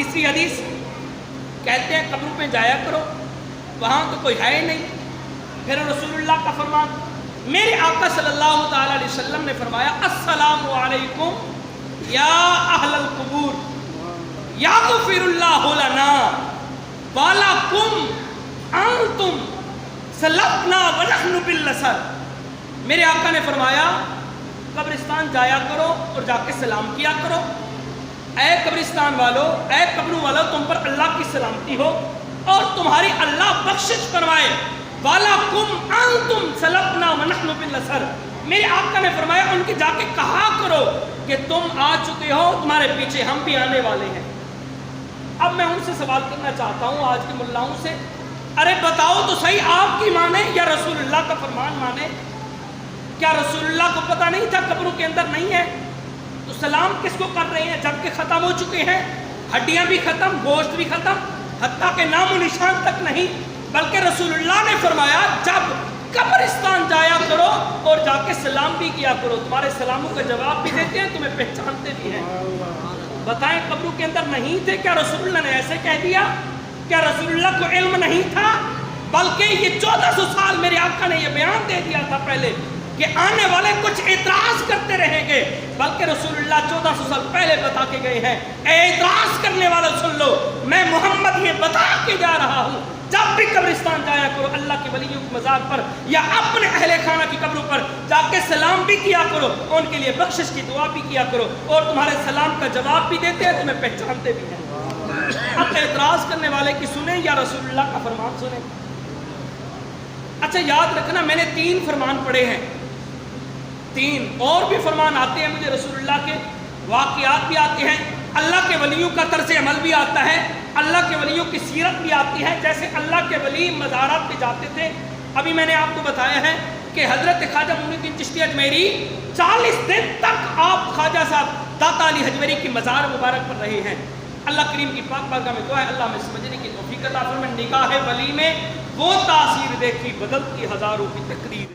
तीसरी हदीस कहते हैं कब्रों पे जाया करो, वहाँ तो कोई है ही नहीं। फिर रसूलुल्लाह का फरमान, मेरे आका सल्लल्लाहु ताला अलैहि वसल्लम ने फरमाया, अस्सलामु अलैकुम या अहलल कुबूर यागफिरुल्लाहु लना वलकुम अंतुम सलफना व नहनु बिल लसर। मेरे आका ने फरमाया, कब्रिस्तान जाया करो और जाके सलाम किया करो। ऐ कब्रिस्तान वालों, ऐ कब्रों वालों, तुम पर अल्लाह की सलामती हो और तुम्हारी अल्लाह बख्शिश फरमाए। वालाकुम अंतुम सलफना व नहनु बिल लसर। मेरे आका ने फरमाया, उनके जाके कहा करो कि तुम आ चुके हो, तुम्हारे पीछे हम भी आने वाले हैं। अब मैं उनसे सवाल करना चाहता हूँ, आज के मुल्लाओं से, अरे बताओ तो सही, आपकी माने या रसूलुल्लाह का फरमान माने? क्या रसूलुल्लाह को पता नहीं था कब्रों के अंदर नहीं है? तो सलाम किसको कर रहे हैं जबकि ख़त्म हो चुके हैं? हड्डियाँ भी ख़त्म, गोश्त भी ख़त्म, हत्ता के नामो निशान तक नहीं। बल्कि रसूलुल्लाह ने फरमाया, जब कब्रिस्तान जाया करो और जाके सलाम भी किया करो, तुम्हारे सलामों का जवाब भी देते हैं, तुम्हें पहचानते भी हैं। बताएं, कब्रों के अंदर नहीं थे? क्या रसूलुल्लाह ने ऐसे कह दिया? क्या रसूलुल्लाह को इल्म नहीं था? बल्कि ये 1400 साल मेरे आका ने ये बयान दे दिया था पहले कि आने वाले कुछ एतराज करते रहेंगे। बल्कि रसूलुल्लाह 1400 साल पहले बता के गए हैं, एतराज करने वाले सुन लो, मैं मोहम्मद ये बता के जा रहा हूँ, जब भी कब्रिस्तान जाया करो, अल्लाह के वलियों के मज़ार पर या अपने अहले खाना की कब्रों पर जाके सलाम भी किया करो, उनके लिए बख्शिश की दुआ भी किया करो, और तुम्हारे सलाम का जवाब भी देते हैं, तुम्हें पहचानते भी हैं। अब एतराज करने वाले की सुने या रसूलुल्लाह का फरमान सुने? अच्छा याद रखना, मैंने 3 फरमान पढ़े हैं, 3 और भी फरमान आते हैं मुझे, रसूलुल्लाह के वाक़ियात भी आते हैं, अल्लाह के वलियों का तर्ज अमल भी आता है, अल्लाह के वलियों की सीरत भी आती है। जैसे अल्लाह के वली मज़ारात पे जाते थे। अभी मैंने आपको बताया है कि हज़रत ख्वाजा मुइनुद्दीन चिश्ती अजमेरी 40 दिन तक आप ख्वाजा साहब दाता अली हजवेरी की मज़ार मुबारक पर रहे हैं। अल्लाह करीम की पाक बारगाह में दुआ है, अल्लाह में समझने की तौफीक अता फरमाए। निगाह वली में वो तासीर देखी, बदलती हज़ारों की तकरीर।